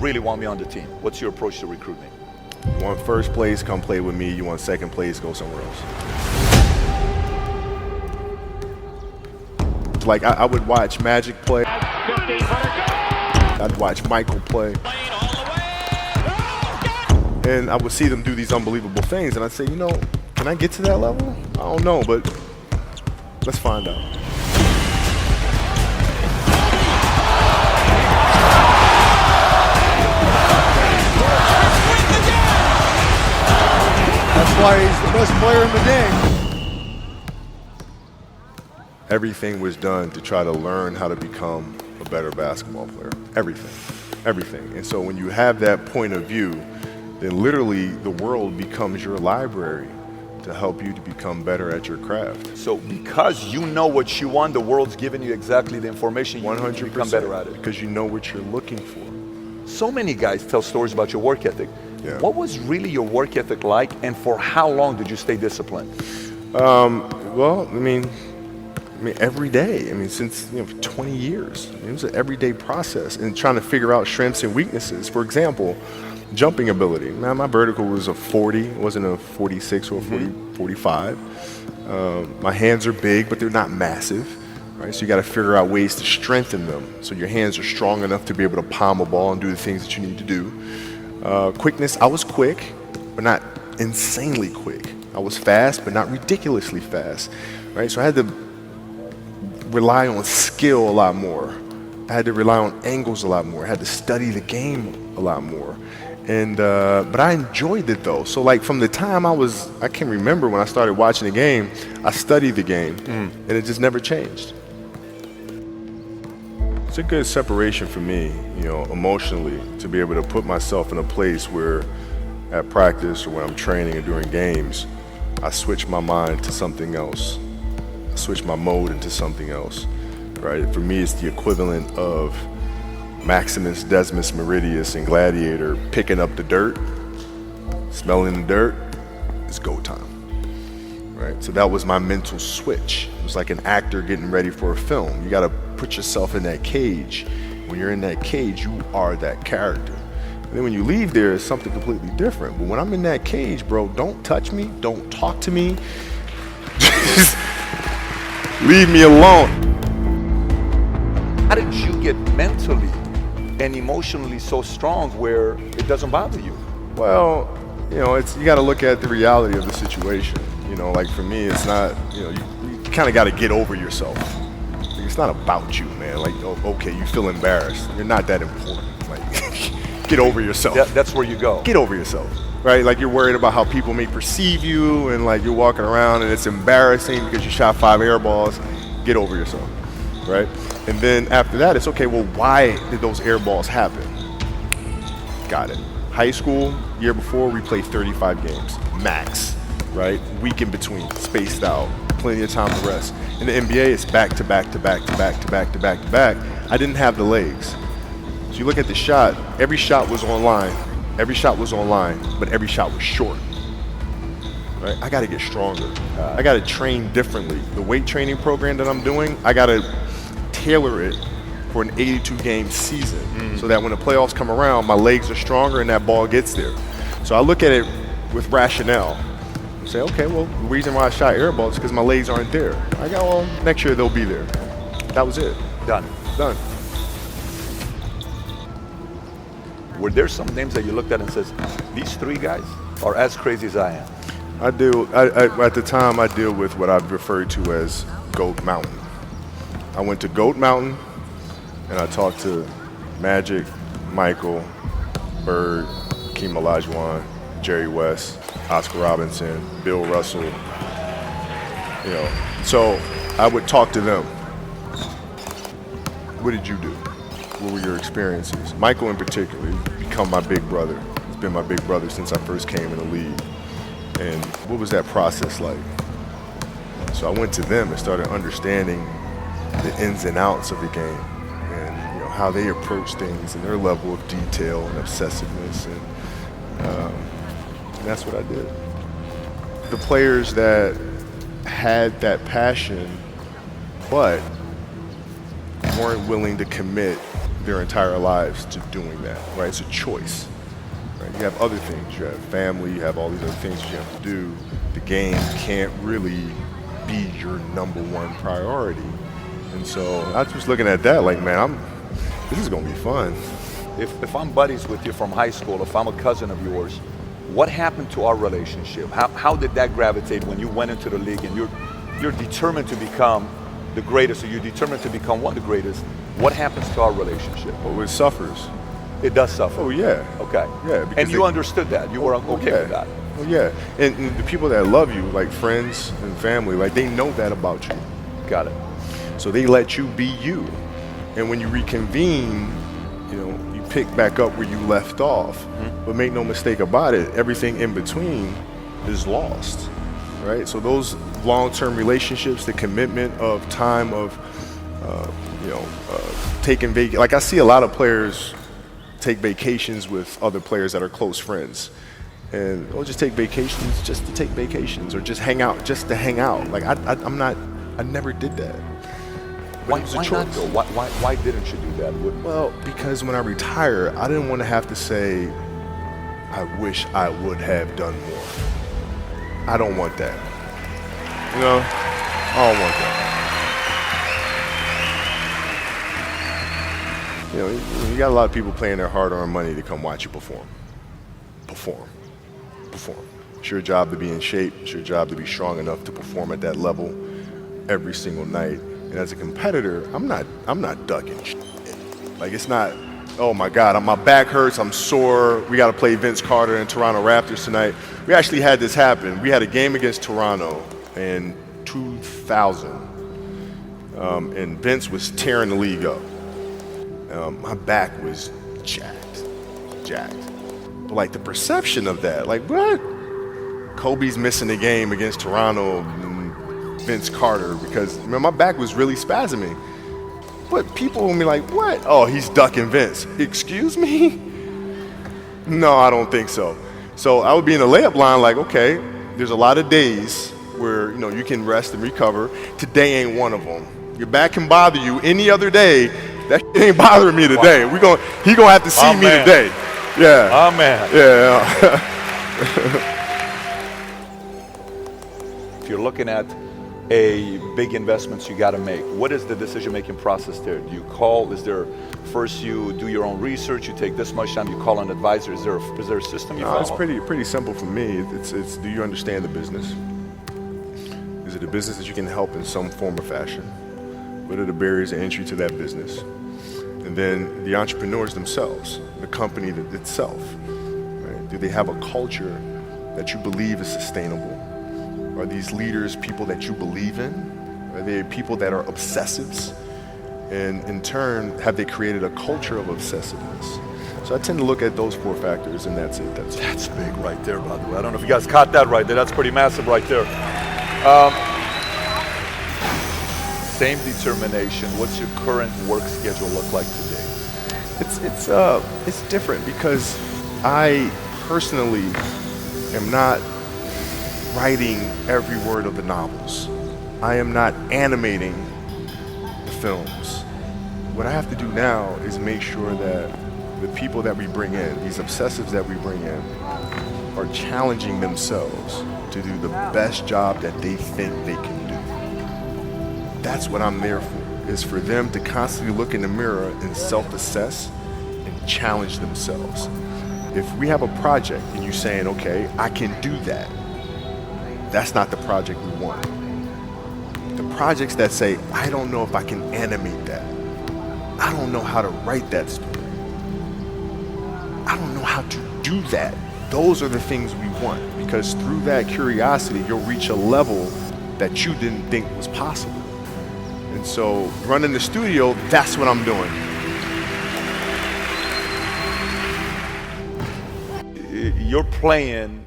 really want me on the team? What's your approach to recruiting? You want first place, come play with me. You want second place, go somewhere else. Like I would watch Magic play. I'd watch Michael play. And I would see them do these unbelievable things, and I'd say, you know, can I get to that level? I don't know, but let's find out. That's why he's the best player in the game. Everything was done to try to learn how to become a better basketball player. Everything. And so when you have that point of view, then literally the world becomes your library to help you to become better at your craft. So because you know what you want, the world's giving you exactly the information you need to become better at it. Because you know what you're looking for. So many guys tell stories about your work ethic. Yeah. What was really your work ethic like, and for how long did you stay disciplined? Well, I mean, every day. I mean, since 20 years. It was an everyday process, and trying to figure out strengths and weaknesses. For example, jumping ability. Now, my vertical was a 40, it wasn't a 46 or a 45. My hands are big, but they're not massive. Right? So you got to figure out ways to strengthen them so your hands are strong enough to be able to palm a ball and do the things that you need to do. Quickness, I was quick, but not insanely quick. I was fast, but not ridiculously fast. Right? So I had to rely on skill a lot more. I had to rely on angles a lot more. I had to study the game a lot more. And but I enjoyed it though. So like from the time I can remember when I started watching the game, I studied the game, and it just never changed. It's a good separation for me, emotionally, to be able to put myself in a place where at practice or when I'm training or during games, I switch my mind to something else. I switch my mode into something else, right? For me, it's the equivalent of Maximus Decimus Meridius in Gladiator picking up the dirt, smelling the dirt. It's go time, right? So that was my mental switch. It was like an actor getting ready for a film. You got to put yourself in that cage. When you're in that cage, you are that character. And then when you leave there, it's something completely different. But when I'm in that cage, bro, don't touch me, don't talk to me. Just leave me alone. How did you get mentally and emotionally so strong where it doesn't bother you? Well, you got to look at the reality of the situation. Like for me, it's not, you kind of got to get over yourself. It's not about you, man. Like, okay, you feel embarrassed. You're not that important. Like, get over yourself. That's where you go. Get over yourself, right? Like you're worried about how people may perceive you, and like you're walking around and it's embarrassing because you shot 5 air balls. Get over yourself, right? And then after that, it's okay, well, why did those air balls happen? Got it. High school, year before, we played 35 games, max, right? Week in between, spaced out, plenty of time to rest. In the NBA, it's back to back to back to back to back to back to back. I didn't have the legs. So you look at the shot, every shot was online. Every shot was online, but every shot was short. Right? I got to get stronger. I got to train differently. The weight training program that I'm doing, I got to tailor it for an 82-game season so that when the playoffs come around, my legs are stronger and that ball gets there. So I look at it with rationale and say, okay, well, the reason why I shot air balls is because my legs aren't there. I go, well, next year they'll be there. That was it. Done. Were there some names that you looked at and says, these 3 guys are as crazy as I am? At the time, I deal with what I've referred to as Goat Mountain. I went to Goat Mountain and I talked to Magic, Michael, Bird, Hakeem Olajuwon, Jerry West, Oscar Robinson, Bill Russell. So I would talk to them. What did you do? What were your experiences? Michael in particular, he's become my big brother. He's been my big brother since I first came in the league. And what was that process like? So I went to them and started understanding the ins and outs of the game and how they approach things and their level of detail and obsessiveness, and that's what I did. The players that had that passion but weren't willing to commit their entire lives to doing that, right? It's a choice, right? You have other things, you have family, you have all these other things that you have to do. The game can't really be your #1 priority. And so I was looking at that like, man, this is gonna be fun. If I'm buddies with you from high school, if I'm a cousin of yours, what happened to our relationship? How did that gravitate when you went into the league and you're determined to become the greatest, or you're determined to become one of the greatest? What happens to our relationship? Well, it suffers. It does suffer. Oh yeah. Okay. Yeah. And you understood that. You were okay with that. Well, yeah. And the people that love you, like friends and family, like they know that about you. Got it. So they let you be you. And when you reconvene, you know, you pick back up where you left off. Mm-hmm. But make no mistake about it, everything in between is lost, right? So those long-term relationships, the commitment of time of, taking like I see a lot of players take vacations with other players that are close friends. And they'll just take vacations just to take vacations, or just hang out just to hang out. Like I never did that. Why not though? Why didn't you do that? Well, because when I retire, I didn't want to have to say, I wish I would have done more. I don't want that. You know, I don't want that. You know, you got a lot of people paying their hard-earned money to come watch you perform. It's your job to be in shape. It's your job to be strong enough to perform at that level every single night. And as a competitor, I'm not ducking shit. Like, it's not, oh my God, my back hurts, I'm sore, we got to play Vince Carter and Toronto Raptors tonight. We actually had this happen. We had a game against Toronto in 2000, and Vince was tearing the league up. My back was jacked. But like the perception of that, like what? Kobe's missing the game against Toronto and Vince Carter because my back was really spasming. But people will be like, what? Oh, he's ducking Vince. Excuse me? No, I don't think so. So I would be in the layup line like, okay, there's a lot of days where you can rest and recover. Today ain't one of them. Your back can bother you any other day. That shit ain't bothering me today. He gonna have to see me today. Yeah. Oh man. Yeah. If you're looking at a big investments you got to make, what is the decision-making process there? Do you call? Is there first you do your own research? You take this much time. You call an advisor. Is there a system you follow? It's pretty simple for me. It's do you understand the business? Is it a business that you can help in some form or fashion? What are the barriers of entry to that business? And then the entrepreneurs themselves, the company itself, right? Do they have a culture that you believe is sustainable? Are these leaders people that you believe in? Are they people that are obsessives? And in turn, have they created a culture of obsessiveness? So I tend to look at those 4 factors, and that's it. That's big right there, by the way. I don't know if you guys caught that right there. That's pretty massive right there. Same determination. What's your current work schedule look like today? It's different because I personally am not writing every word of the novels. I am not animating the films. What I have to do now is make sure that the people that we bring in, these obsessives that we bring in, are challenging themselves to do the best job that they think they can do. That's what I'm there for, is for them to constantly look in the mirror and self-assess and challenge themselves. If we have a project and you're saying, okay, I can do that, that's not the project we want. The projects that say, I don't know if I can animate that. I don't know how to write that story. I don't know how to do that. Those are the things we want, because through that curiosity, you'll reach a level that you didn't think was possible. And so running the studio, that's what I'm doing. You're playing